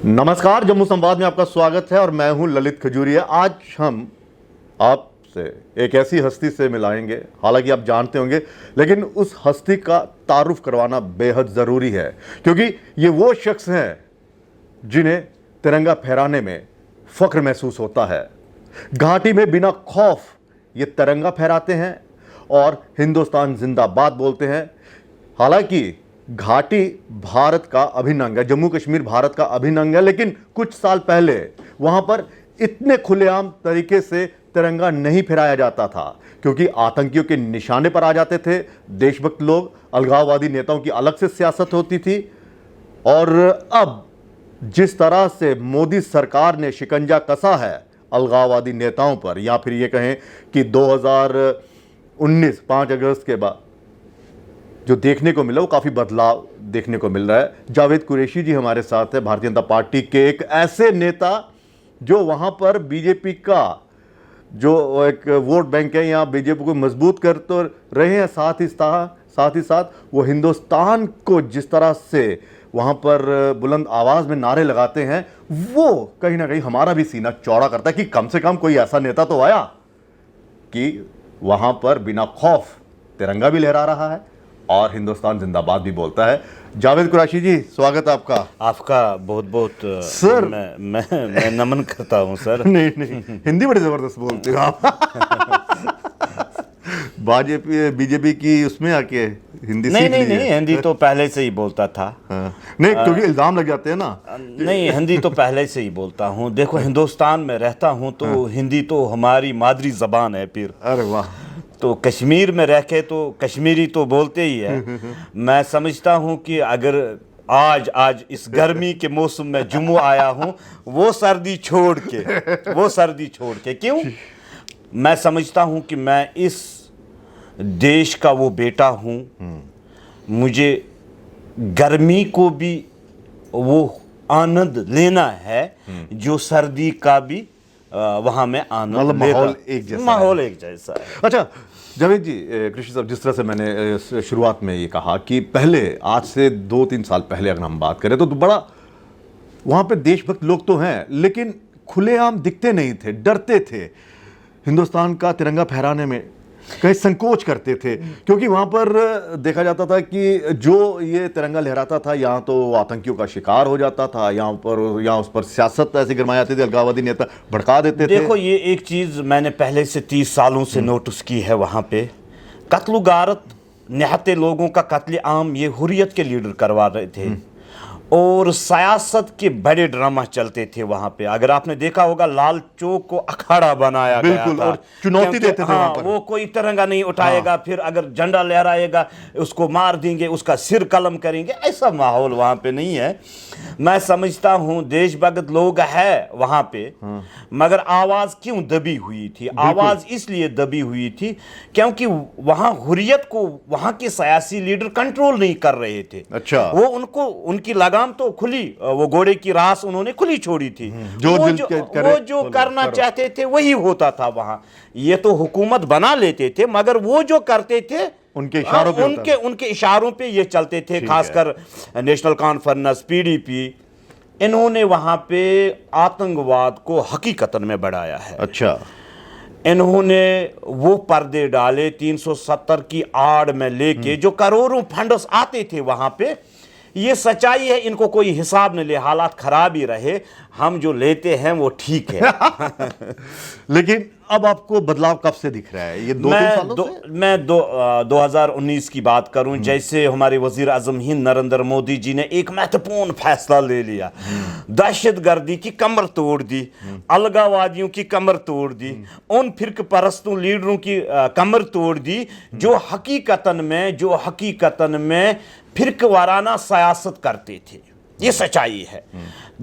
नमस्कार, जम्मू संवाद में आपका स्वागत है और मैं हूं ललित खजूरिया। आज हम आपसे एक ऐसी हस्ती से मिलाएंगे, हालांकि आप जानते होंगे, लेकिन उस हस्ती का तारुफ करवाना बेहद ज़रूरी है क्योंकि ये वो शख्स हैं जिन्हें तिरंगा फहराने में फ़ख्र महसूस होता है। घाटी में बिना खौफ ये तिरंगा फहराते हैं और हिंदुस्तान जिंदाबाद बोलते हैं। हालांकि घाटी भारत का अभिन्न अंग है, जम्मू कश्मीर भारत का अभिन्न अंग है, लेकिन कुछ साल पहले वहां पर इतने खुलेआम तरीके से तिरंगा नहीं फहराया जाता था क्योंकि आतंकियों के निशाने पर आ जाते थे देशभक्त लोग, अलगाववादी नेताओं की अलग से सियासत होती थी। और अब जिस तरह से मोदी सरकार ने शिकंजा कसा है अलगाववादी नेताओं पर, या फिर ये कहें कि 2019 5 अगस्त के बाद जो देखने को मिला वो काफ़ी बदलाव देखने को मिल रहा है। जावेद कुरैशी जी हमारे साथ है, भारतीय जनता पार्टी के एक ऐसे नेता जो वहाँ पर बीजेपी का जो एक वोट बैंक है, यहाँ बीजेपी को मजबूत कर तो रहे हैं, साथ ही साथ वो हिंदुस्तान को जिस तरह से वहाँ पर बुलंद आवाज़ में नारे लगाते हैं, वो कहीं ना कहीं हमारा भी सीना चौड़ा करता है कि कम से कम कोई ऐसा नेता तो आया कि वहाँ पर बिना खौफ तिरंगा भी लहरा रहा है और हिंदुस्तान जिंदाबाद भी बोलता है। जावेद कुरैशी जी, स्वागत है आपका। आपका बहुत बहुत सर मैं नमन करता हूं सर। नहीं, हिंदी बड़ी जबरदस्त बोलते हो आप। बीजेपी की उसमें आके हिंदी नहीं, हिंदी तो पहले से ही बोलता था। हाँ। नहीं, क्योंकि इल्जाम लग जाते हैं ना। नहीं, हिंदी तो पहले से ही बोलता हूँ। देखो, हिंदुस्तान में रहता हूँ तो हिंदी तो हमारी मादरी जबान है। फिर अरे वाह, तो कश्मीर में रह के तो कश्मीरी तो बोलते ही है। मैं समझता हूँ कि अगर आज इस गर्मी के मौसम में जम्मू आया हूँ वो सर्दी छोड़ के क्यों, मैं समझता हूँ कि मैं इस देश का वो बेटा हूँ। मुझे गर्मी को भी वो आनंद लेना है जो सर्दी का भी वहाँ में आनंद, माहौल एक जैसा है। अच्छा जावेद जी, कृषि साहब, जिस तरह से मैंने शुरुआत में ये कहा कि पहले, आज से 2-3 साल पहले अगर हम बात करें तो बड़ा वहाँ पे देशभक्त लोग तो हैं लेकिन खुलेआम दिखते नहीं थे, डरते थे हिंदुस्तान का तिरंगा फहराने में, कहीं संकोच करते थे क्योंकि वहाँ पर देखा जाता था कि जो ये तिरंगा लहराता था यहाँ तो आतंकियों का शिकार हो जाता था, यहाँ उस पर सियासत ऐसी गरमाई जाती थी, अलगाववादी नेता भड़का देते थे। देखो, ये एक चीज़ मैंने पहले से 30 सालों से नोटिस की है। वहाँ पे कत्ल गारत, निहत्ते लोगों का कत्ल आम ये हुर्रियत के लीडर करवा रहे थे और सियासत के बड़े ड्रामा चलते थे वहां पे। अगर आपने देखा होगा, लाल चौक को अखाड़ा बनाया गया था और चुनौती देते थे वहां पर। वो कोई तिरंगा नहीं उठाएगा, फिर अगर झंडा लहराएगा उसको मार देंगे, उसका सिर कलम करेंगे। ऐसा माहौल वहां पे नहीं है। मैं समझता हूं देशभक्त लोग है वहां पे, मगर आवाज क्यों दबी हुई थी? आवाज इसलिए दबी हुई थी क्योंकि वहां हुर्रियत को वहां के सियासी लीडर कंट्रोल नहीं कर रहे थे। अच्छा, वो उनकी लगाम तो खुली, वो घोड़े की रास उन्होंने खुली छोड़ी थी। वो जो करना चाहते थे वही होता था वहां। ये तो हुकूमत बना लेते थे मगर वो जो करते थे उनके इशारों पे उनके इशारों पे ये चलते थे। खासकर नेशनल कॉन्फ्रेंस, पीडीपी, इन्होंने वहां पे आतंकवाद को हकीकतन में बढ़ाया है। अच्छा, इन्होंने वो पर्दे डाले 370 की आड़ में लेके, जो करोड़ों फंड्स आते थे वहां पे। ये सच्चाई है, इनको कोई हिसाब न ले, हालात खराब ही रहे, हम जो लेते हैं वो ठीक है। लेकिन अब आपको बदलाव कब से दिख रहा है? ये 2-3 सालों से? मैं 2019 की बात करूं, जैसे हमारे वजीर आजम हिंद नरेंद्र मोदी जी ने एक महत्वपूर्ण फैसला ले लिया, दहशतगर्दी की कमर तोड़ दी, अलगाववादियों की कमर तोड़ दी, उन फिरक परस्तों लीडरों की कमर तोड़ दी जो हकीकतन में फिरक वाराना सियासत करते थे। ये सच्चाई है।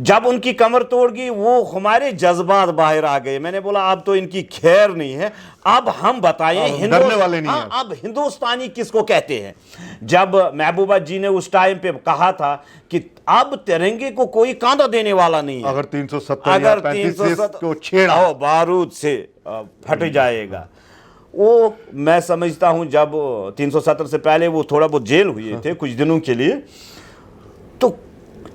जब उनकी कमर तोड़ गई, वो हमारे जज्बात बाहर आ गए। मैंने बोला अब तो इनकी खैर नहीं है, अब हम बताएं डरने वाले नहीं हैं। अब हिंदुस्तानी किसको कहते हैं। जब महबूबा जी ने उस टाइम पे कहा था कि अब तिरंगे को कोई कांधा देने वाला नहीं है, अगर 370 को छेड़ा बारूद से फट जाएगा। वो मैं समझता हूं जब 370 से पहले वो थोड़ा बहुत जेल हुए थे कुछ दिनों के लिए, तो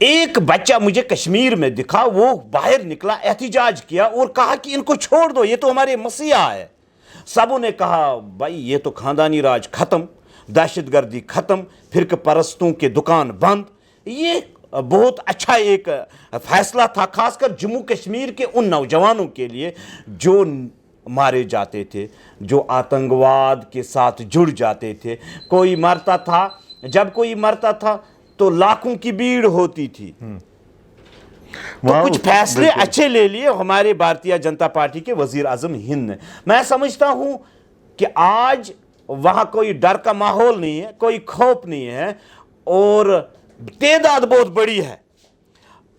एक बच्चा मुझे कश्मीर में दिखा, वो बाहर निकला, एहतिजाज किया और कहा कि इनको छोड़ दो, ये तो हमारे मसीहा है। सबों ने कहा भाई ये तो खानदानी राज खत्म, दहशतगर्दी खत्म, फिरक परस्तों के दुकान बंद। ये बहुत अच्छा एक फैसला था, खासकर जम्मू कश्मीर के उन नौजवानों के लिए जो मारे जाते थे, जो आतंकवाद के साथ जुड़ जाते थे। कोई मरता था, जब कोई मरता था तो लाखों की भीड़ होती थी। तो कुछ फैसले अच्छे ले लिए हमारे भारतीय जनता पार्टी के वजीर आजम हिंद ने। मैं समझता हूं कि आज वहां कोई डर का माहौल नहीं है, कोई खौफ नहीं है और तादाद बहुत बड़ी है।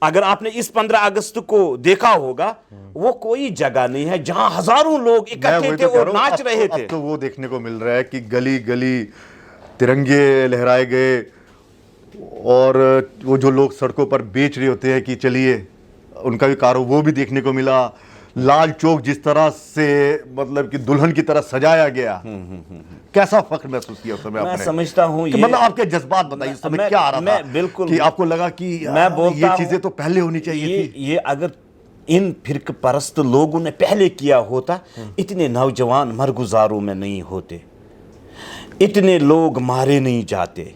अगर आपने इस 15 अगस्त को देखा होगा, वो कोई जगह नहीं है जहां हजारों लोग इकट्ठे थे और नाच रहे थे। अब तो वो देखने को मिल रहा है कि गली गली तिरंगे लहराए गए और वो जो लोग सड़कों पर बेच रहे होते हैं कि चलिए उनका भी कारो, वो भी देखने को मिला। लाल चौक जिस तरह से मतलब कि दुल्हन की तरह सजाया गया, कैसा फख्र महसूस किया उस समय आपने? मैं समझता हूं ये, मतलब आपके जज्बात बताइए, उस समय क्या आ रहा था? बिल्कुल कि आपको लगा कि मैं बोलता ये चीजें तो पहले होनी चाहिए थी। ये अगर इन फिरक परस्त लोगों ने पहले किया होता, इतने नौजवान मरगुजारों में नहीं होते, इतने लोग मारे नहीं जाते।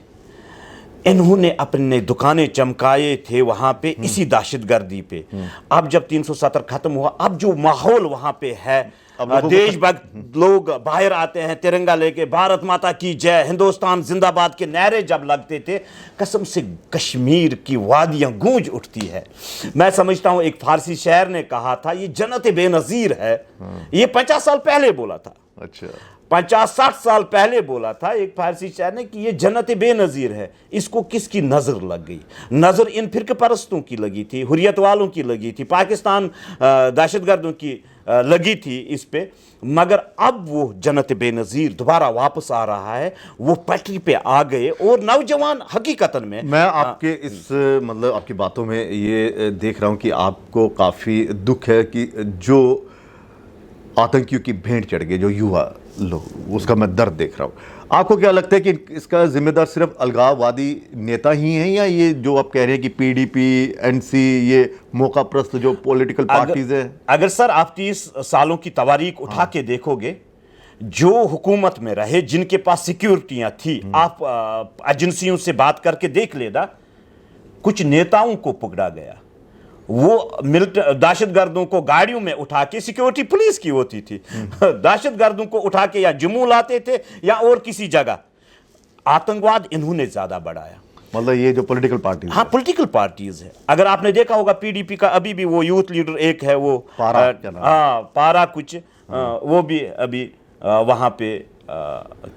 इन्होंने अपने दुकानें चमकाए थे वहां पे इसी दहशतगर्दी पे। अब जब 370 खत्म हुआ, अब जो माहौल वहां पे है, देशभक्त लोग बाहर आते हैं तिरंगा लेके, भारत माता की जय, हिंदुस्तान जिंदाबाद के नारे जब लगते थे, कसम से कश्मीर की वादियां गूंज उठती है। मैं समझता हूं एक फारसी शायर ने कहा था, ये जन्नत बेनजीर है। ये 50 साल पहले बोला था। अच्छा, 50-60 साल पहले बोला था एक फारसी शायर ने कि ये जन्नत बेनजीर है। इसको किसकी नजर लग गई? नजर इन फिरके परस्तों की लगी थी, हुर्रियत वालों की लगी थी, पाकिस्तान दहशतगर्दों की लगी थी इस पे। मगर अब वो जन्नत बेनजीर दोबारा वापस आ रहा है, वो पटरी पे आ गए और नौजवान हकीकतन में। मैं आपके इस मतलब आपकी बातों में ये देख रहा हूं कि आपको काफी दुख है कि जो आतंकियों की भेंट चढ़ गए, जो युवा लोग, उसका मैं दर्द देख रहा हूं। आपको क्या लगता है कि इसका जिम्मेदार सिर्फ अलगाववादी नेता ही हैं, या ये जो आप कह रहे हैं कि पीडीपी, एनसी, ये मौकाप्रस्त जो पॉलिटिकल पार्टीज है? अगर सर आप 30 सालों की तवारीख उठा के देखोगे, जो हुकूमत में रहे, जिनके पास सिक्योरिटियां थी, आप एजेंसियों से बात करके देख लेना, कुछ नेताओं को पकड़ा गया। वो दहशतगर्दों को गाड़ियों में उठा के, सिक्योरिटी पुलिस की होती थी, दहशतगर्दों को उठा के या जम्मू लाते थे या और किसी जगह। आतंकवाद इन्होंने ज्यादा बढ़ाया। मतलब ये जो पॉलिटिकल पार्टी, हाँ पॉलिटिकल पार्टीज है। अगर आपने देखा होगा पीडीपी का अभी भी वो यूथ लीडर एक है, वो पारा कुछ, वो भी अभी वहां पे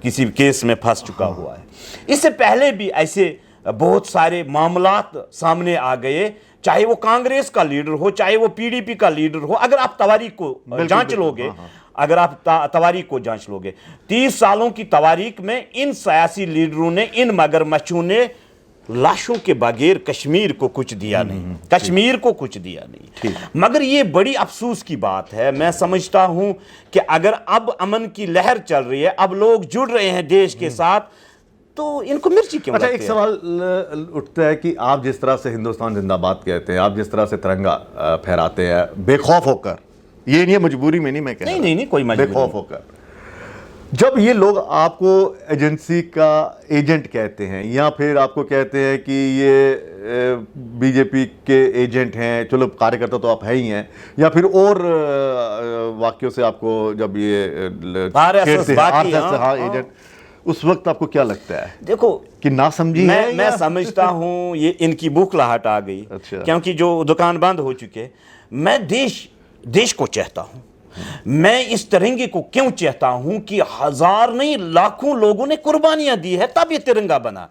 किसी केस में फंस चुका हुआ है। इससे पहले भी ऐसे बहुत सारे मामलात सामने आ गए, चाहे वो कांग्रेस का लीडर हो, चाहे वो पीडीपी का लीडर हो। अगर आप तवारीख को जांच लोगे, अगर आप तवारीख को जांच लोगे, 30 सालों की तवारीख में इन सियासी लीडरों ने, इन मगरमच्छों ने लाशों के बगैर कश्मीर को कुछ दिया नहीं, कश्मीर को कुछ दिया नहीं। मगर ये बड़ी अफसोस की बात है। मैं समझता हूं कि अगर अब अमन की लहर चल रही है, अब लोग जुड़ रहे हैं देश के साथ, तो इनको मिर्ची क्यों? अच्छा, एक सवाल उठता है कि आप जिस तरह से हिंदुस्तान जिंदाबाद कहते हैं, आप जिस तरह से तिरंगा फहराते हैं बेखौफ होकर, ये नहीं है मजबूरी में नहीं मैं कह रहा, नहीं कोई मजबूरी, बेखौफ होकर, जब ये लोग आपको एजेंसी का एजेंट कहते हैं या फिर आपको कहते हैं कि ये बीजेपी के एजेंट हैं, चलो कार्यकर्ता तो आप है ही हैं, या फिर और वाक्यों से आपको जब ये एजेंट, उस वक्त आपको क्या लगता है? देखो कि ना समझी है, मैं समझता हूं ये इनकी बौखलाहट आ गई। अच्छा। क्योंकि जो दुकान बंद हो चुके। मैं देश को चाहता हूं। मैं इस तिरंगे को क्यों चाहता हूं कि हजार नहीं लाखों लोगों ने कुर्बानियां दी है, तब ये तिरंगा बना।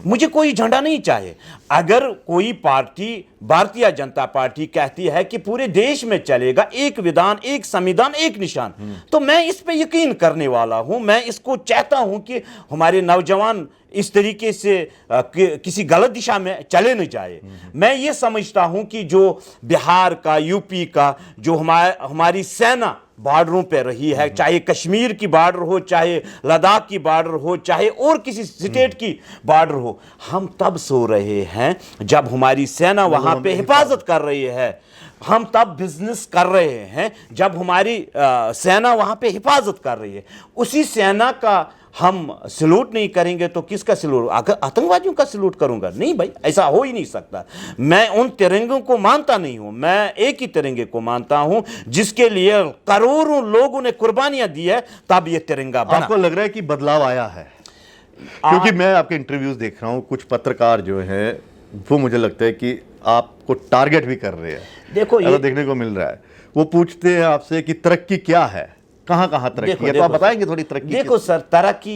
मुझे कोई झंडा नहीं चाहिए। अगर कोई पार्टी, भारतीय जनता पार्टी कहती है कि पूरे देश में चलेगा एक विधान, एक संविधान, एक निशान, तो मैं इस पे यकीन करने वाला हूं। मैं इसको चाहता हूं कि हमारे नौजवान इस तरीके से किसी गलत दिशा में चले न जाए। मैं ये समझता हूं कि जो बिहार का, यूपी का, जो हमारी सेना बॉर्डरों पे रही है, चाहे कश्मीर की बॉर्डर हो, चाहे लद्दाख की बॉर्डर हो, चाहे और किसी स्टेट की बॉर्डर हो, हम तब सो रहे हैं जब हमारी सेना वहां पे हिफाजत कर रही है। हम तब बिजनेस कर रहे हैं जब हमारी सेना वहां पे हिफाजत कर रही है। उसी सेना का हम सलूट नहीं करेंगे तो किसका सलूट? आतंकवादियों का सलूट करूंगा? नहीं भाई, ऐसा हो ही नहीं सकता। मैं उन तिरंगों को मानता नहीं हूं, मैं एक ही तिरंगे को मानता हूं जिसके लिए करोड़ों लोगों ने कुर्बानियां दी है, तब ये तिरंगा बना। आपको लग रहा है कि बदलाव आया है? क्योंकि मैं आपके इंटरव्यूज देख रहा हूं, कुछ पत्रकार जो हैं वो मुझे लगता है कि आपको टारगेट भी कर रहे हैं। देखो ये देखने को मिल रहा है, वो पूछते हैं आपसे कि तरक्की क्या है, कहां कहां तरक्की है, तो आप बताएंगे थोड़ी तरक्की? देखो सर, तरक्की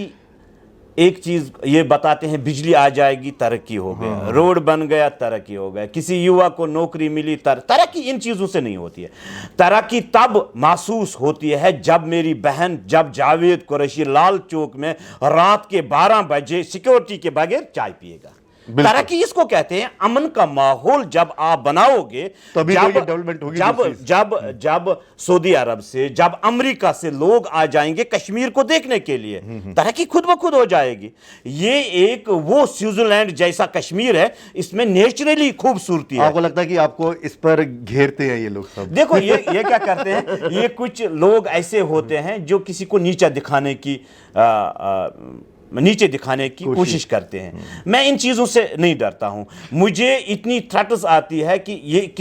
एक चीज ये बताते हैं, बिजली आ जाएगी तरक्की हो गया, रोड बन गया तरक्की हो गया, किसी युवा को नौकरी मिली तरक्की इन चीजों से नहीं होती है। तरक्की तब महसूस होती है जब मेरी बहन, जब जावेद कुरैशी लाल चौक में रात के 12 बजे सिक्योरिटी के बगैर चाय पिएगा। तरक्की इसको कहते हैं। अमन का माहौल जब आप बनाओगे, तभी तो ये डेवलपमेंट होगी। जब सऊदी अरब से, जब अमेरिका से लोग आ जाएंगे कश्मीर को देखने के लिए, तरक्की खुद ब खुद हो जाएगी। ये एक वो स्विट्जरलैंड जैसा कश्मीर है, इसमें नेचुरली खूबसूरती है। आपको लगता है कि आपको इस पर घेरते हैं ये लोग सब? देखो ये क्या करते हैं, ये कुछ लोग ऐसे होते हैं जो किसी को नीचा दिखाने की कोशिश करते हैं। मैं इन चीज़ों से नहीं डरता हूं। मुझे इतनी थ्रेट्स आती है कि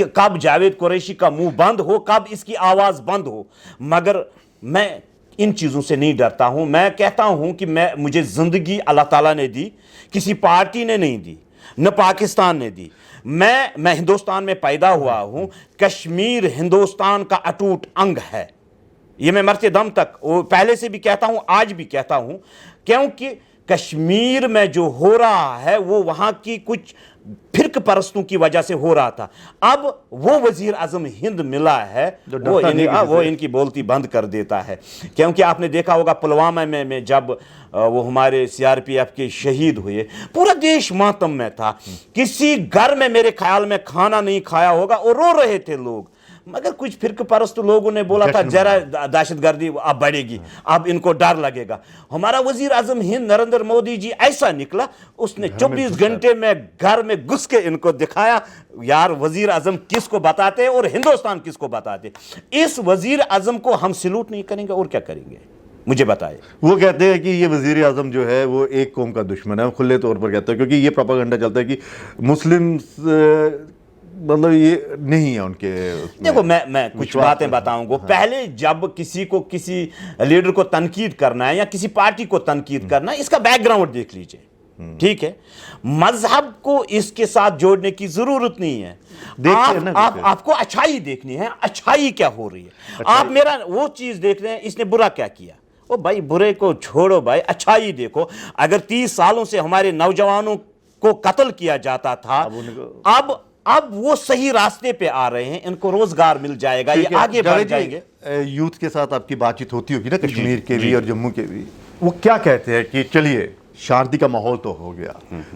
कब जावेद कुरैशी का मुंह बंद हो, कब इसकी आवाज़ बंद हो, मगर मैं इन चीज़ों से नहीं डरता हूं। मैं कहता हूं कि मुझे ज़िंदगी अल्लाह ताला ने दी, किसी पार्टी ने नहीं दी, न पाकिस्तान ने दी। मैं हिंदुस्तान में पैदा हुआ हूं। कश्मीर हिंदुस्तान का अटूट अंग है, ये मैं मरते दम तक पहले से भी कहता हूं, आज भी कहता हूं, क्योंकि कश्मीर में जो हो रहा है वो वहां की कुछ फिरक परस्तों की वजह से हो रहा था। अब वो वजीर आजम हिंद मिला है, वो इनकी बोलती बंद कर देता है। क्योंकि आपने देखा होगा पुलवामा में जब वो हमारे सीआरपीएफ के शहीद हुए, पूरा देश मातम में था। किसी घर में मेरे ख्याल में खाना नहीं खाया होगा और रो रहे थे लोग, मगर कुछ फिरक परस्त लोगों ने बोला था जरा दहशतगर्दी अब बढ़ेगी, अब इनको डर लगेगा। हमारा वजीर आजम हिंद नरेंद्र मोदी जी ऐसा निकला, उसने 24 घंटे में घर में घुस के इनको दिखाया यार वजीर आजम किसको बताते और हिंदुस्तान किसको बताते। इस वजीर आजम को हम सैल्यूट नहीं करेंगे और क्या करेंगे, मुझे बताए। वो कहते हैं कि ये वजीर आजम जो है वो एक कौम का दुश्मन है, खुले तौर पर कहते हैं, क्योंकि ये प्रोपेगेंडा चलता है कि मुस्लिम मतलब ये नहीं है उनके। देखो मैं कुछ बातें बताऊंगा। पहले जब किसी लीडर को तनकीद करना है या किसी पार्टी को तनकीद करना है, इसका बैकग्राउंड देख लीजिए, ठीक है। मजहब को इसके साथ जोड़ने की जरूरत नहीं है। आपको अच्छाई देखनी है, अच्छाई क्या हो रही है। आप मेरा वो चीज देख रहे हैं, इसने बुरा क्या किया, ओ भाई बुरे को छोड़ो भाई, अच्छाई देखो। अगर 30 सालों से हमारे नौजवानों को कत्ल किया जाता था, अब वो सही रास्ते पे आ रहे हैं, इनको रोजगार मिल जाएगा, ये आगे बढ़ जाएंगे। यूथ के साथ आपकी बातचीत होती होगी ना, कश्मीर के भी और जम्मू के भी, वो क्या कहते हैं कि चलिए शांति का माहौल तो हो गया,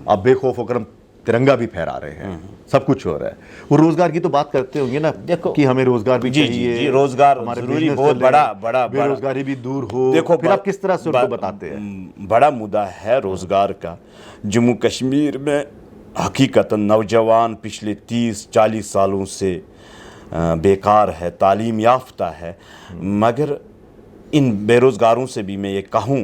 अब बेखौफ होकर हम तिरंगा भी फहरा रहे हैं, सब कुछ हो रहा है, वो रोजगार की तो बात करते होंगे ना, देखो कि हमें रोजगार भी चाहिए, रोजगार जरूरी, बहुत बड़ा बेरोजगारी भी दूर हो। देखो फिर आप किस तरह से उनको बताते हैं? बड़ा मुद्दा है रोजगार का। जम्मू कश्मीर में हकीकतन नौजवान पिछले 30-40 सालों से बेकार है, तालीम याफ्ता है, मगर इन बेरोज़गारों से भी मैं ये कहूँ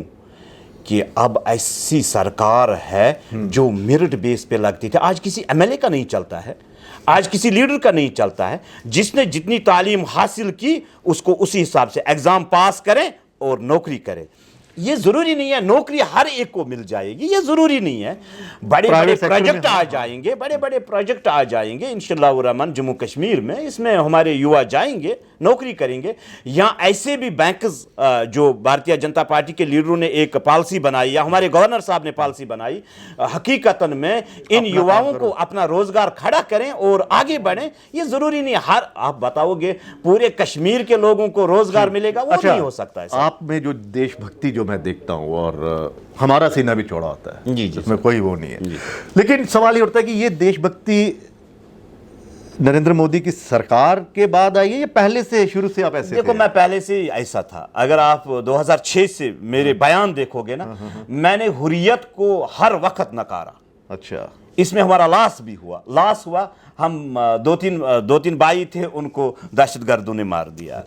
कि अब ऐसी सरकार है जो मेरिट बेस पे लगती थी, आज किसी एमएलए का नहीं चलता है, आज किसी लीडर का नहीं चलता है। जिसने जितनी तालीम हासिल की उसको उसी हिसाब से एग्ज़ाम पास करें और नौकरी करें। ये जरूरी नहीं है नौकरी हर एक को मिल जाएगी, ये जरूरी नहीं है। बड़े बड़े प्रोजेक्ट आ जाएंगे, बड़े बड़े प्रोजेक्ट आ जाएंगे इंशाअल्लाह रहमान जम्मू कश्मीर में, इसमें हमारे युवा जाएंगे, नौकरी करेंगे। यहाँ ऐसे भी बैंक्स जो भारतीय जनता पार्टी के लीडरों ने एक पॉलिसी बनाई या हमारे गवर्नर साहब ने पॉलिसी बनाई, हकीकतन में इन युवाओं को अपना रोजगार खड़ा करें और आगे बढ़ें। ये जरूरी नहीं हर आप बताओगे पूरे कश्मीर के लोगों को रोजगार मिलेगा, वो नहीं हो सकता है। आप में जो देशभक्ति जो मैं देखता हूँ, और हमारा सीना भी चौड़ा होता है, जी इसमें कोई वो नहीं है, लेकिन सवाल ये उठता है कि ये देशभक्ति नरेंद्र मोदी की सरकार के बाद आई है या पहले से शुरू से आप ऐसे देखो थे? मैं पहले से ही ऐसा था। अगर आप 2006 से मेरे बयान देखोगे ना, मैंने हुर्रियत को हर वक्त नकारा। अच्छा, इसमें हमारा लॉस हुआ। हम दो तीन भाई थे, उनको दहशतगर्दों ने मार दिया।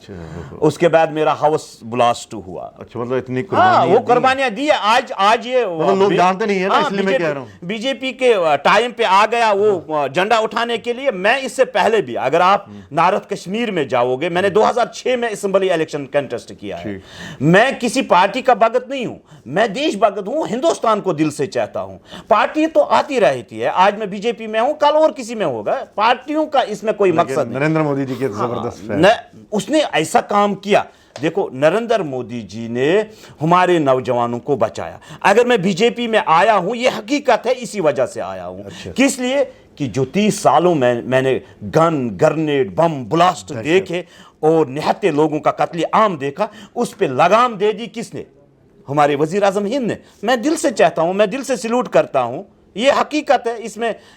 उसके बाद मेरा हाउस ब्लास्ट हुआ। अच्छा, मतलब इतनी हाँ, कुर्बानी वो कुर्बानियां दी है। आज ये मतलब लोग जानते नहीं है ना, इसलिए मैं कह रहा हूँ। बीजेपी के टाइम पे आ गया वो झंडा उठाने के लिए। मैं इससे पहले भी, अगर आप नारद कश्मीर में जाओगे, मैंने 2006 में असेंबली इलेक्शन कंटेस्ट किया है। मैं किसी पार्टी का भगत नहीं हूं, मैं देश भगत हूं, हिंदुस्तान को दिल से चाहता हूं। पार्टी तो आती रहती है, आज मैं बीजेपी में हूं, कल और किसी में होगा। पार्टियों का इसमें कोई मकसद नहीं। नरेंद्र मोदी जी के जबरदस्त फैन। उसने ऐसा काम किया। देखो, नरेंद्र मोदी जी ने हमारे नौजवानों को बचाया। अगर मैं बीजेपी में आया हूं, यह हकीकत है, इसी वजह से आया हूं। अच्छा। किस लिए? कि जो 30 सालों में मैंने गन, ग्रेनेड, बम ब्लास्ट देखे और निहत्ते लोगों का कत्ले आम देखा, उस पर लगाम दे दी किसने? हमारे वजीर आजम हिंद ने। मैं दिल से चाहता हूं, मैं दिल से सैल्यूट करता हूं। ये हकीकत है,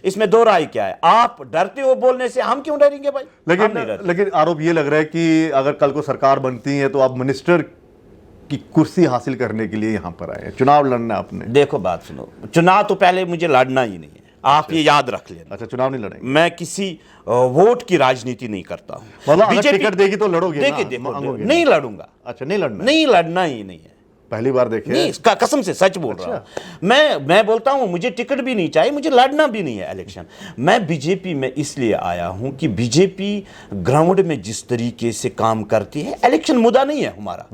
इसमें दो राय क्या है? आप डरते हो बोलने से, हम क्यों डरेंगे भाई? लेकिन आरोप ये लग रहा है कि अगर कल को सरकार बनती है तो आप मिनिस्टर की कुर्सी हासिल करने के लिए यहां पर आए, चुनाव लड़ना आपने। देखो बात सुनो, चुनाव तो पहले मुझे लड़ना ही नहीं है, आप ये याद रख लेना। अच्छा, चुनाव नहीं लड़ेंगे? मैं किसी वोट की राजनीति नहीं करता हूं। मतलब अगर टिकट देगी तो लड़ोगे? देखिए, देखो, नहीं लड़ूंगा। अच्छा, नहीं लड़ना? नहीं लड़ना ही नहीं है। पहली बार देखे? नहीं, इसका कसम से सच बोल रहा हूं। मैं बोलता हूं, मुझे टिकट भी नहीं चाहिए, मुझे लड़ना भी नहीं है इलेक्शन। मैं बीजेपी में इसलिए आया हूं कि बीजेपी ग्राउंड में जिस तरीके से काम करती है, इलेक्शन मुद्दा नहीं है हमारा।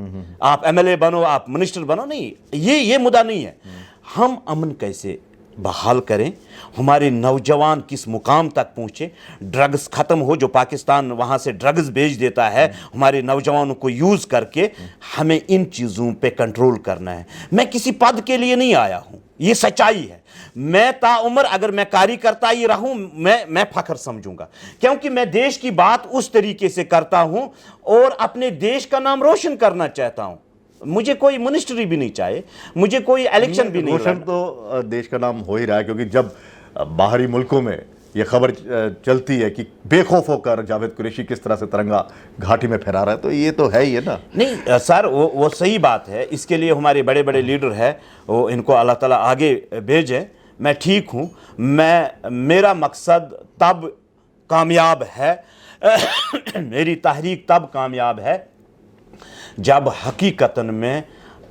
आप एमएलए बनो, आप मिनिस्टर बनो, नहीं, ये मुद्दा नहीं है। हम अमन कैसे बहाल करें, हमारे नौजवान किस मुकाम तक पहुंचे, ड्रग्स खत्म हो, जो पाकिस्तान वहां से ड्रग्स भेज देता है, हमारे नौजवानों को यूज करके हमें इन चीजों पे कंट्रोल करना है। मैं किसी पद के लिए नहीं आया हूं, ये सच्चाई है। मैं ताउम्र अगर मैं कार्य करता ही रहूं, मैं फख्र समझूंगा, क्योंकि मैं देश की बात उस तरीके से करता हूं और अपने देश का नाम रोशन करना चाहता हूं। मुझे कोई मिनिस्ट्री भी नहीं चाहिए, मुझे कोई इलेक्शन भी नहीं। रोशन तो देश का नाम हो ही रहा है, क्योंकि जब बाहरी मुल्कों में ये खबर चलती है कि बेखौफ होकर जावेद कुरैशी किस तरह से तिरंगा घाटी में फहरा रहा है, तो ये तो है ही है ना। नहीं सर, वो सही बात है। इसके लिए हमारे बड़े बड़े लीडर हैं, वो इनको अल्लाह ताला आगे भेजे। मैं ठीक हूँ। मेरा मकसद तब कामयाब है मेरी तहरीक तब कामयाब है जब हकीकतन में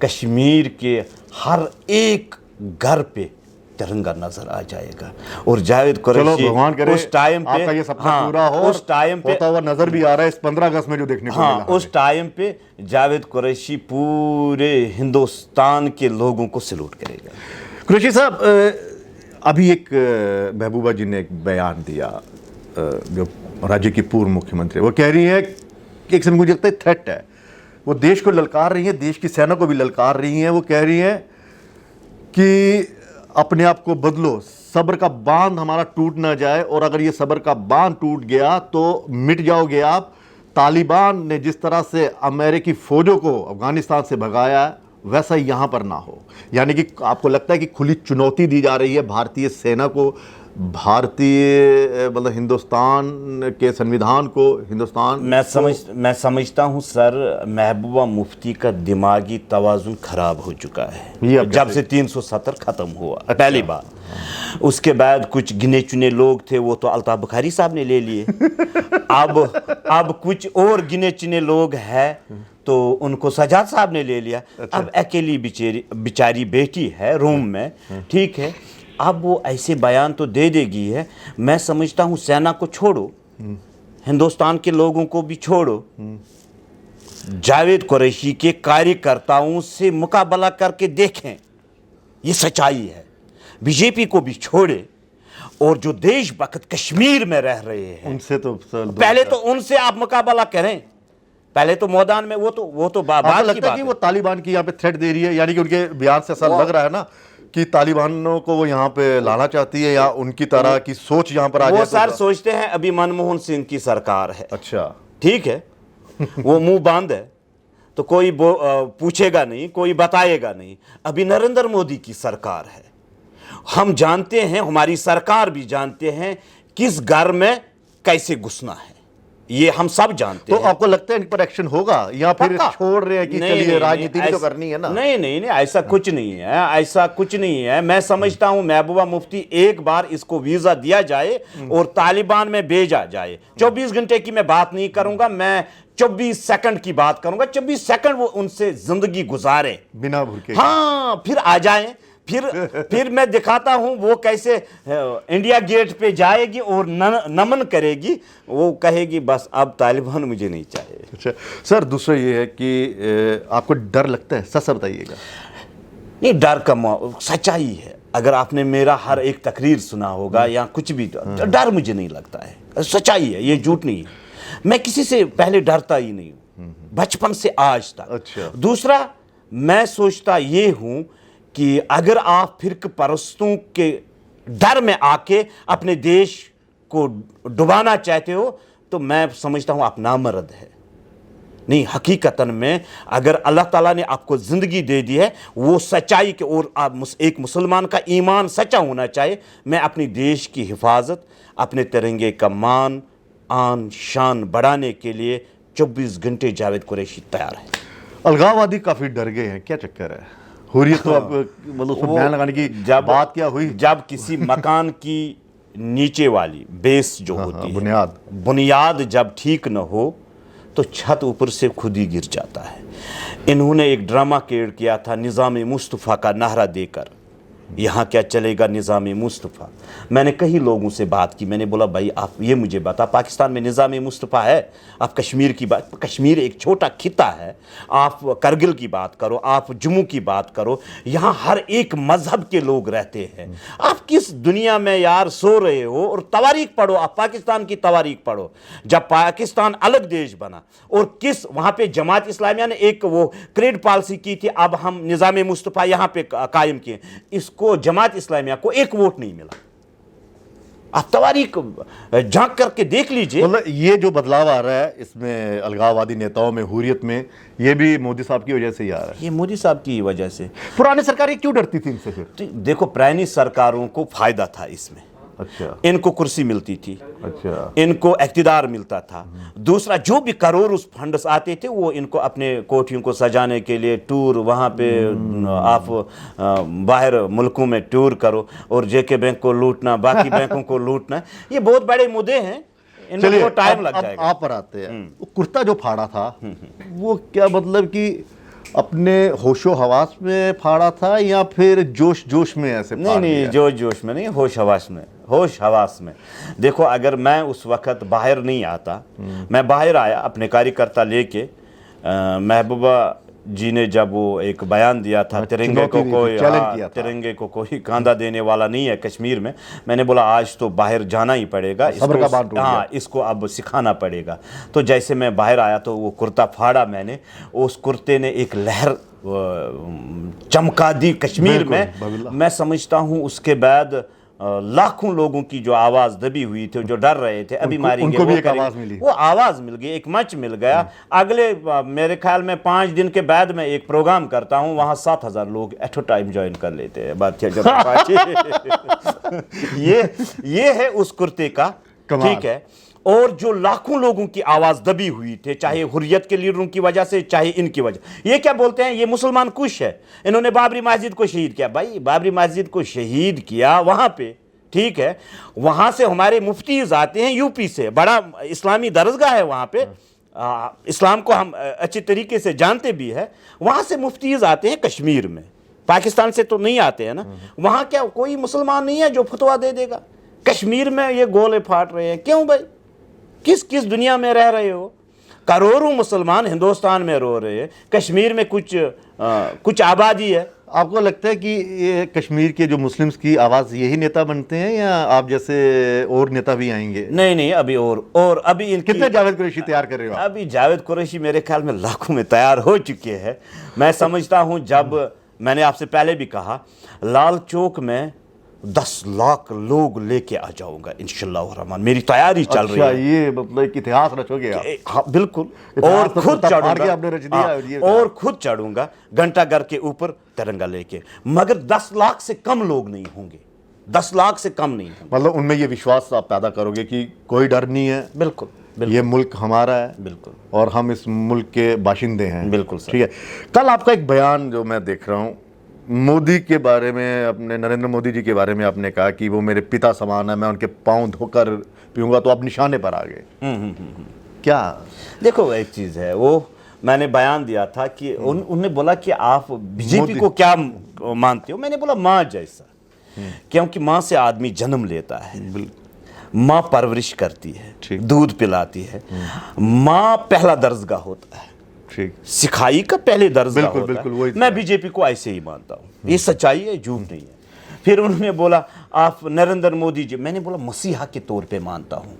कश्मीर के हर एक घर पे तिरंगा नजर आ जाएगा। और जावेद कुरैशी भगवान करे उस टाइम पे आपका ये सपना पूरा हो, उस टाइम पे होता हुआ नजर भी आ रहा है इस 15 अगस्त में जो देखने को मिला। उस टाइम पे जावेद कुरैशी पूरे हिंदुस्तान के लोगों को सैल्यूट करेगा। कुरैशी साहब, अभी एक महबूबा जी ने एक बयान दिया, जो राज्य की पूर्व मुख्यमंत्री, वो कह रही है कि एक समय मुझे लगता है थ्रेट है, वो देश को ललकार रही है, देश की सेना को भी ललकार रही है। वो कह रही है कि अपने आप को बदलो, सब्र का बांध हमारा टूट ना जाए, और अगर ये सब्र का बांध टूट गया तो मिट जाओगे आप। तालिबान ने जिस तरह से अमेरिकी फौजों को अफगानिस्तान से भगाया, वैसा यहाँ पर ना हो। यानी कि आपको लगता है कि खुली चुनौती दी जा रही है भारतीय सेना को, भारतीय मतलब हिंदुस्तान के संविधान को, हिंदुस्तान। मैं समझता हूं सर, महबूबा मुफ्ती का दिमागी तवाजुन खराब हो चुका है जब से 370 खत्म हुआ। अच्छा। पहली बात। उसके बाद कुछ गिने चुने लोग थे, वो तो अल्ताफ बुखारी साहब ने ले लिए। अब कुछ और गिने चुने लोग हैं तो उनको सजाद साहब ने ले लिया। अच्छा। अब अकेली बेचारी बेटी है रूम में, ठीक है। अब वो ऐसे बयान तो दे देगी है। मैं समझता हूं सेना को छोड़ो, हिंदुस्तान के लोगों को भी छोड़ो, जावेद कुरैशी के कार्यकर्ताओं से मुकाबला करके देखें, ये सच्चाई है। बीजेपी को भी छोड़े, और जो देशभक्त कश्मीर में रह रहे हैं उनसे तो पहले तो उनसे आप मुकाबला करें। पहले तो मैदान में वो तो बात लगता है कि वो तालिबान की यहाँ पे थ्रेट दे रही है, यानी कि उनके बयान से ऐसा लग रहा है ना कि तालिबानों को वो यहाँ पे लाना चाहती है, या उनकी तरह की सोच यहाँ पर आ जाए। वो सर सोचते हैं अभी मनमोहन सिंह की सरकार है। अच्छा, ठीक है। वो मुंह बंद है तो कोई पूछेगा नहीं, कोई बताएगा नहीं। अभी नरेंद्र मोदी की सरकार है। हम जानते हैं, हमारी सरकार भी जानते हैं किस घर में कैसे घुसना है, ये हम सब जानते तो हैं। आपको लगता है इन पर एक्शन होगा या फिर पक्का। छोड़ रहे हैं कि नहीं, चलिए नहीं, राजनीति भी तो ऐसा- करनी है ना? नहीं नहीं नहीं, ऐसा कुछ नहीं है, ऐसा कुछ नहीं है। मैं समझता हूं महबूबा मुफ्ती एक बार इसको वीजा दिया जाए और तालिबान में भेजा जाए। 24 घंटे की मैं बात नहीं करूंगा, मैं 24 सेकंड की बात करूंगा। 24 सेकंड वो उनसे जिंदगी गुजारे, बिना भूखे। हाँ, फिर आ जाएं। फिर मैं दिखाता हूं वो कैसे इंडिया गेट पे जाएगी और नमन करेगी। वो कहेगी बस अब तालिबान मुझे नहीं चाहिए। अच्छा सर, दूसरा ये है कि आपको डर लगता है? सच बताइएगा। नहीं, डर का सच्चाई है। अगर आपने मेरा हर एक तकरीर सुना होगा या कुछ भी, तो डर मुझे नहीं लगता है। सच्चाई है, ये झूठ नहीं है। मैं किसी से पहले डरता ही नहीं हूं, बचपन से आज तक। अच्छा। दूसरा, मैं सोचता ये हूं कि अगर आप फिरक परस्तों के डर में आके अपने देश को डुबाना चाहते हो तो मैं समझता हूं आप नामर्द है। नहीं, हकीकतन में अगर अल्लाह ताला ने आपको ज़िंदगी दे दी है, वो सच्चाई के, और आप एक मुसलमान का ईमान सच्चा होना चाहिए। मैं अपनी देश की हिफाजत, अपने तिरंगे का मान आन शान बढ़ाने के लिए 24 घंटे जावेद कुरैशी तैयार है। अलगाववादी काफी डर गए हैं, क्या चक्कर है? हुर्रियत तो अब मतलब उसमें वो बयान लगाने की बात क्या हुई? जब किसी मकान की नीचे वाली बेस जो होती है, बुनियाद जब ठीक न हो तो छत ऊपर से खुद ही गिर जाता है। इन्होंने एक ड्रामा क्रिएट किया था निज़ाम मुस्तफ़ा का नारा देकर, यहाँ क्या चलेगा निज़ाम मुस्तफ़ा। मैंने कई लोगों से बात की, मैंने बोला भाई आप ये मुझे बता, पाकिस्तान में निज़ाम मुस्तफ़ा है? आप कश्मीर की बात, कश्मीर एक छोटा खिता है। आप करगिल की बात करो, आप जम्मू की बात करो, यहाँ हर एक मजहब के लोग रहते हैं। आप किस दुनिया में यार सो रहे हो? और तवारीख पढ़ो, आप पाकिस्तान की तवारीख पढ़ो। जब पाकिस्तान अलग देश बना और किस वहाँ पे जमात इस्लामिया ने एक वो क्रेड पॉलिसी की थी, अब हम निज़ाम मुस्तफ़ा यहाँ पे कायम किए, इसको जमात इस्लामिया को एक वोट नहीं मिला। आप तवारीख झांक करके देख लीजिए। मतलब ये जो बदलाव आ रहा है इसमें अलगाववादी नेताओं में, हुर्रियत में, ये भी मोदी साहब की वजह से ही आ रहा है। ये मोदी साहब की वजह से। पुरानी सरकारें क्यों डरती थी इनसे फिर? तो देखो, पुरानी सरकारों को फायदा था इसमें। अच्छा। इनको कुर्सी मिलती थी, अच्छा, इनको इख्तिदार मिलता था। दूसरा, जो भी करोड़ उस फंड्स आते थे वो इनको अपने कोठियों को सजाने के लिए, टूर वहाँ पे आप बाहर मुल्कों में टूर करो और जेके बैंक को लूटना, बाकी बैंकों को लूटना, ये बहुत बड़े मुद्दे हैं। इनको टाइम लग जाएगा। आप पर आते हैं, वो कुर्ता जो फाड़ा था वो क्या मतलब कि अपने होशो हवास में फाड़ा था या फिर जोश जोश में ऐसे नहीं नहीं, जोश जोश में नहीं, होश हवास में, होश हवास में। देखो, अगर मैं उस वक्त बाहर नहीं आता, मैं बाहर आया अपने कार्यकर्ता लेके, महबूबा जी ने जब वो एक बयान दिया था, तिरंगे को कोई, तिरंगे को कोई कांधा देने वाला नहीं है कश्मीर में, मैंने बोला आज तो बाहर जाना ही पड़ेगा, इसको, हाँ, इसको अब सिखाना पड़ेगा। तो जैसे मैं बाहर आया तो वो कुर्ता फाड़ा मैंने, उस कुर्ते ने एक लहर चमका दी कश्मीर में। मैं समझता हूँ उसके बाद लाखों लोगों की जो आवाज दबी हुई थी, जो डर रहे थे अभी मारेंगे, उनको भी एक आवाज मिली, वो आवाज मिल गई, एक मंच मिल गया। अगले मेरे ख्याल में 5 दिन के बाद मैं एक प्रोग्राम करता हूं, वहां 7000 लोग एट अ टाइम ज्वाइन कर लेते हैं भारतीय जनता पार्टी। ये है उस कुर्ते का, ठीक है। और जो लाखों लोगों की आवाज दबी हुई थे, चाहे हुर्रियत के लीडरों की वजह से, चाहे इनकी वजह, ये क्या बोलते हैं, ये मुसलमान कुश है, इन्होंने बाबरी मस्जिद को शहीद किया। भाई, बाबरी मस्जिद को शहीद किया वहां पे, ठीक है, वहां से हमारे मुफ्तीज आते हैं यूपी से, बड़ा इस्लामी दरगाह है वहां पे, इस्लाम को हम अच्छे तरीके से जानते भी है। वहां से मुफ्तीज आते हैं कश्मीर में, पाकिस्तान से तो नहीं आते हैं ना। वहां क्या कोई मुसलमान नहीं है जो फतवा दे देगा? कश्मीर में ये गोले फाट रहे हैं, क्यों भाई? किस किस दुनिया में रह रहे हो? करोड़ों मुसलमान हिंदुस्तान में रो रहे हैं, कश्मीर में कुछ आबादी है। आपको लगता है कि ये कश्मीर के जो मुस्लिम्स की आवाज़ यही नेता बनते हैं या आप जैसे और नेता भी आएंगे? नहीं नहीं, अभी और अभी कितने जावेद कुरैशी तैयार कर रहे हो? अभी जावेद कुरैशी मेरे ख्याल में लाखों में तैयार हो चुके हैं। मैं समझता हूं, जब मैंने आपसे पहले भी कहा, लाल चौक में 10 लाख लोग लेके आ जाऊंगा इंशाअल्लाह रहमान, मेरी तैयारी चल रही है। ये मतलब इतिहास रचोगे आप? हाँ बिल्कुल, और खुद चढ़ूंगा, और खुद चढ़ूंगा घंटा घर के ऊपर तिरंगा लेके, मगर 10 लाख से कम लोग नहीं होंगे। 10 लाख से कम नहीं है। मतलब उनमें ये विश्वास आप पैदा करोगे कि कोई डर नहीं है, बिल्कुल ये मुल्क हमारा है, बिल्कुल, और हम इस मुल्क के बाशिंदे हैं। बिल्कुल सर। ठीक है। कल आपका एक बयान जो मैं देख रहा हूँ, मोदी के बारे में, अपने नरेंद्र मोदी जी के बारे में आपने कहा कि वो मेरे पिता समान है, मैं उनके पाँव धोकर पीऊंगा, तो आप निशाने पर आ गए। क्या? देखो एक चीज़ है, वो मैंने बयान दिया था कि उनने बोला कि आप बीजेपी को क्या मानते हो, मैंने बोला माँ जैसा, क्योंकि माँ से आदमी जन्म लेता है, माँ परवरिश करती है, दूध पिलाती है, माँ पहला दर्जगा होता है, ठीक, सिखाई का पहले दर्जगा होता बिल्कुल, है। वही मैं बीजेपी को ऐसे ही मानता हूँ, ये सच्चाई है, झूठ नहीं है। फिर उन्होंने बोला आप नरेंद्र मोदी जी, मैंने बोला मसीहा के तौर पे मानता हूँ।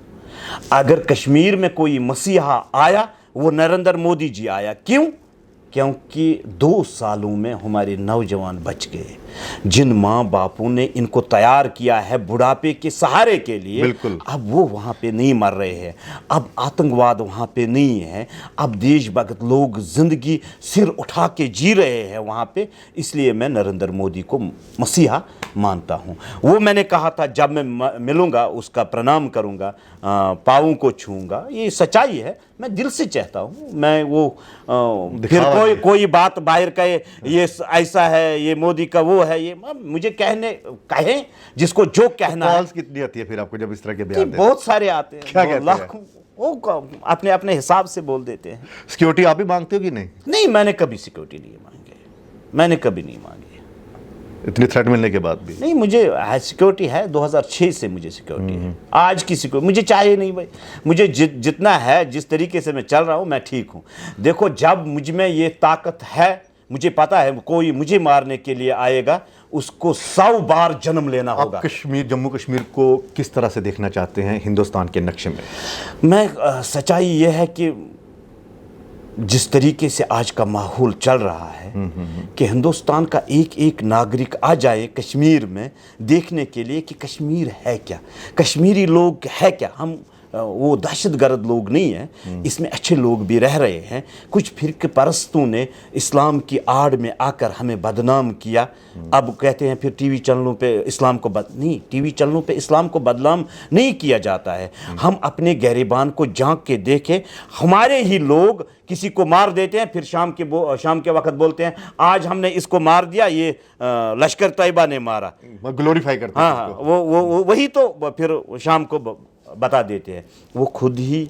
अगर कश्मीर में कोई मसीहा आया, वो नरेंद्र मोदी जी आया। क्यों? क्योंकि 2 सालों में हमारे नौजवान बच गए, जिन माँ बापों ने इनको तैयार किया है बुढ़ापे के सहारे के लिए, बिल्कुल। अब वो वहाँ पे नहीं मर रहे हैं, अब आतंकवाद वहाँ पे नहीं है, अब देशभक्त लोग जिंदगी सिर उठा के जी रहे हैं वहाँ पे। इसलिए मैं नरेंद्र मोदी को मसीहा मानता हूँ। वो मैंने कहा था जब मैं मिलूँगा उसका प्रणाम करूँगा, पाँवों को छूँगा, ये सच्चाई है, मैं दिल से चाहता हूँ। मैं वो फिर कोई बात बाहर कहे ये ऐसा है, ये मोदी का वो है, ये मुझे कहें जिसको जो कहना है। कॉल्स कितनी आती है फिर आपको जब इस तरह के बयान? बहुत सारे आते हैं, क्या कहते लाखों, वो अपने अपने हिसाब से बोल देते हैं। सिक्योरिटी आप ही मांगते हो कि नहीं? नहीं, मैंने कभी सिक्योरिटी नहीं मांगी, मैंने कभी नहीं मांगी। इतनी थ्रेट मिलने के बाद भी? नहीं, मुझे सिक्योरिटी है, 2006 से मुझे सिक्योरिटी है। आज की सिक्योरिटी मुझे चाहिए नहीं भाई, मुझे जितना है, जिस तरीके से मैं चल रहा हूँ मैं ठीक हूँ। देखो, जब मुझ में ये ताकत है, मुझे पता है कोई मुझे मारने के लिए आएगा, उसको 100 बार जन्म लेना होगा। कश्मीर, जम्मू कश्मीर को किस तरह से देखना चाहते हैं हिंदुस्तान के नक्शे में? मैं सच्चाई ये है कि जिस तरीके से आज का माहौल चल रहा है कि हिंदुस्तान का एक एक नागरिक आ जाए कश्मीर में देखने के लिए कि कश्मीर है क्या, कश्मीरी लोग है क्या। हम वो दहशतगर्द लोग नहीं हैं, इसमें अच्छे लोग भी रह रहे हैं। कुछ फिरके परस्तों ने इस्लाम की आड़ में आकर हमें बदनाम किया। अब कहते हैं फिर टीवी चैनलों पे इस्लाम को नहीं, टीवी चैनलों पे इस्लाम को बदनाम नहीं किया जाता है। हम अपने गिरबान को झांक के देखें, हमारे ही लोग किसी को मार देते हैं, फिर शाम के वक्त बोलते हैं आज हमने इसको मार दिया, ये लश्कर तैयबा ने मारा, ग्लोरीफाई करते हैं। हाँ, वो वही तो फिर शाम को बता देते हैं। वो खुद ही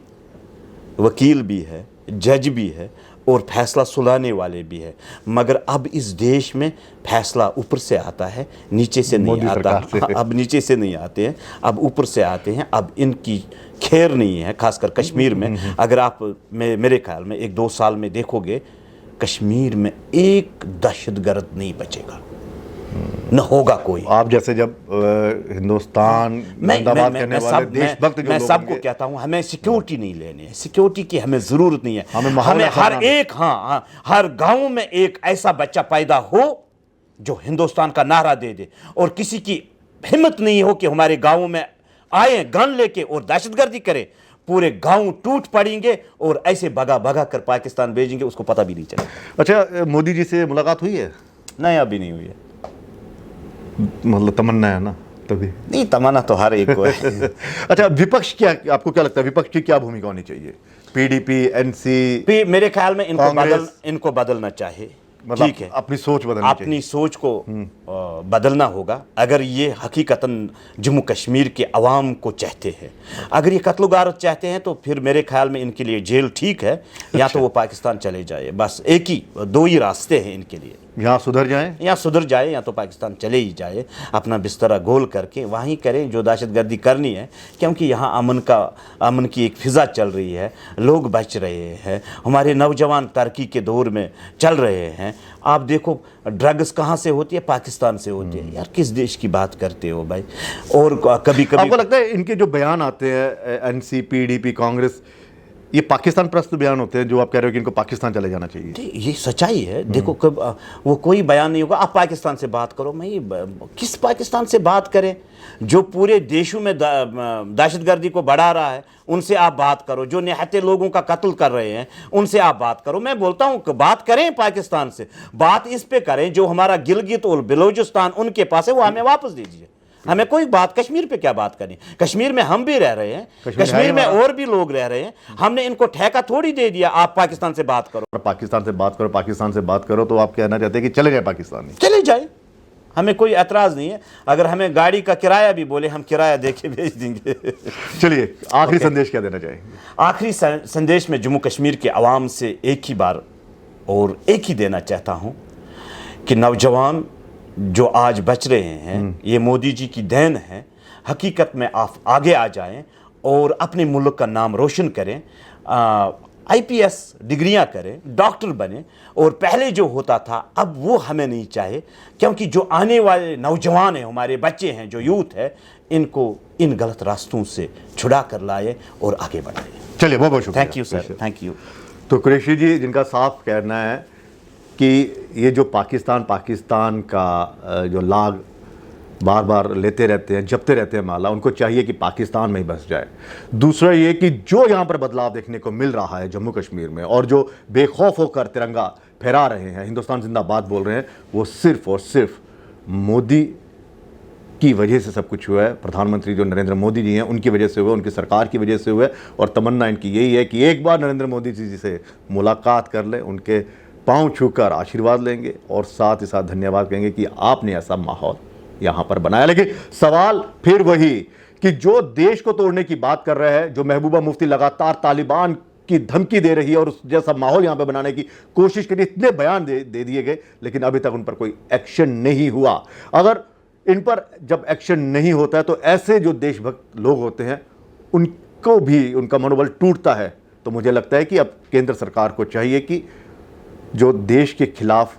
वकील भी है, जज भी है और फैसला सुनाने वाले भी है, मगर अब इस देश में फैसला ऊपर से आता है, नीचे से नहीं आता। अब नीचे से नहीं आते हैं, अब ऊपर से आते हैं। अब इनकी खैर नहीं है, खासकर कश्मीर में। अगर आप मेरे ख्याल में 1-2 साल में देखोगे, कश्मीर में एक दहशतगर्द नहीं बचेगा, न होगा कोई। आप जैसे जब हिंदुस्तान जिंदाबाद करने वाले देशभक्त जो मैं लोग सबको होंगे, कहता हूं हमें सिक्योरिटी नहीं लेनी है, सिक्योरिटी की हमें जरूरत नहीं है। हमें हर गांव में एक ऐसा बच्चा पैदा हो जो हिंदुस्तान का नारा दे दे, और किसी की हिम्मत नहीं हो कि हमारे गांवों में आए गन लेके और दहशतगर्दी करे। पूरे गांव टूट पड़ेंगे और ऐसे भगा भगा कर पाकिस्तान भेजेंगे, उसको पता भी नहीं चलेगा। अच्छा, मोदी जी से मुलाकात हुई है? नहीं, अभी नहीं हुई है। मतलब तमन्ना है ना? तभी नहीं, तमन्ना तो हर एक को है। अच्छा, विपक्ष क्या, आपको क्या लगता है विपक्ष की क्या भूमिका होनी चाहिए? PDP, NC? मेरे ख्याल में इनको बदलना चाहिए। मतलब ठीक है, अपनी सोच बदलनी चाहिए। अपनी सोच को बदलना होगा। अगर ये हकीकतन जम्मू कश्मीर के अवाम को चाहते हैं, अगर ये कत्ल गारत चाहते हैं, तो फिर मेरे ख्याल में इनके लिए जेल ठीक है, या तो वो पाकिस्तान चले जाए। बस एक ही 2 ही रास्ते हैं इनके लिए, यहाँ सुधर जाएं, या तो पाकिस्तान चले ही जाए, अपना बिस्तरा गोल करके वहीं करें जो दहशतगर्दी करनी है। क्योंकि यहाँ अमन की एक फिज़ा चल रही है, लोग बच रहे हैं, हमारे नौजवान तरक्की के दौर में चल रहे हैं। आप देखो, ड्रग्स कहाँ से होती है? पाकिस्तान से होती है। यार, किस देश की बात करते हो भाई? और कभी कभी आपको लगता है इनके जो बयान आते हैं, एनसी, पीडीपी, कांग्रेस, ये पाकिस्तान प्रस्त बयान होते हैं, जो आप कह रहे हो कि इनको पाकिस्तान चले जाना चाहिए? ये सच्चाई है। देखो, कब वो कोई बयान नहीं होगा, आप पाकिस्तान से बात करो। किस पाकिस्तान से बात करें? जो पूरे देशों में दहशतगर्दी को बढ़ा रहा है, उनसे आप बात करो। जो निहत्ते लोगों का कत्ल कर रहे हैं, उनसे आप बात करो। मैं बोलता हूं कि बात करें पाकिस्तान से, बात इस पे करें जो हमारा गिलगित और बलूचिस्तान उनके पास है, वो हमें वापस दीजिए। हमें कोई बात कश्मीर पे क्या बात करनी, कश्मीर में हम भी रह रहे हैं, कश्मीर है कश्मीर में हमारा। और भी लोग रह रहे हैं, हमने इनको ठेका थोड़ी दे दिया आप पाकिस्तान से बात करो। और पाकिस्तान से बात करो, पाकिस्तान से बात करो, तो आप कहना चाहते हैं कि चले जाए पाकिस्तान? चले जाए, हमें कोई एतराज नहीं है। अगर हमें गाड़ी का किराया भी बोले हम किराया दे के भेज देंगे। चलिए, आखिरी संदेश क्या देना चाहेंगे? आखिरी संदेश में जम्मू कश्मीर के अवाम से एक ही बार और एक ही देना चाहता हूँ कि नौजवान जो आज बच रहे हैं, ये मोदी जी की देन है। हकीकत में आप आगे आ जाएं और अपने मुल्क का नाम रोशन करें, IPS डिग्रियां करें, डॉक्टर बने, और पहले जो होता था अब वो हमें नहीं चाहिए, क्योंकि जो आने वाले नौजवान हैं, हमारे बच्चे हैं, जो यूथ है, इनको इन गलत रास्तों से छुड़ा कर लाए और आगे बढ़ाए। चलिए, बहुत बहुत शुक्रिया। Thank you sir, thank you. तो कुरैशी जी, जिनका साफ कहना है कि ये जो पाकिस्तान का जो लाग बार बार लेते रहते हैं, जपते रहते हैं माला, उनको चाहिए कि पाकिस्तान में ही बस जाए। दूसरा ये कि जो यहाँ पर बदलाव देखने को मिल रहा है जम्मू कश्मीर में, और जो बेखौफ होकर तिरंगा फहरा रहे हैं, हिंदुस्तान जिंदाबाद बोल रहे हैं, वो सिर्फ और सिर्फ मोदी की वजह से सब कुछ हुआ है। प्रधानमंत्री जो नरेंद्र मोदी जी हैं, उनकी वजह से हुआ, उनकी सरकार की वजह से हुआ है। और तमन्ना इनकी यही है कि एक बार नरेंद्र मोदी जी से मुलाकात कर लें, उनके पाँव छूकर आशीर्वाद लेंगे और साथ ही साथ धन्यवाद कहेंगे कि आपने ऐसा माहौल यहाँ पर बनाया। लेकिन सवाल फिर वही कि जो देश को तोड़ने की बात कर रहे हैं, जो महबूबा मुफ्ती लगातार तालिबान की धमकी दे रही है और उस जैसा माहौल यहाँ पे बनाने की कोशिश करी, इतने बयान दे दिए गए, लेकिन अभी तक उन पर कोई एक्शन नहीं हुआ। अगर इन पर जब एक्शन नहीं होता है तो ऐसे जो देशभक्त लोग होते हैं उनको भी उनका मनोबल टूटता है। तो मुझे लगता है कि अब केंद्र सरकार को चाहिए कि जो देश के खिलाफ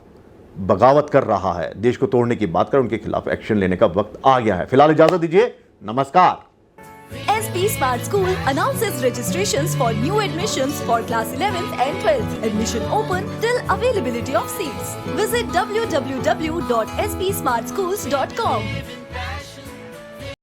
बगावत कर रहा है, देश को तोड़ने की बात कर, उनके खिलाफ एक्शन लेने का वक्त आ गया है। फिलहाल इजाजत दीजिए, नमस्कार। SP Smart School announces registrations for new admissions for class 11th and 12th. Admission open till availability of seats. Visit www.spsmartschools.com.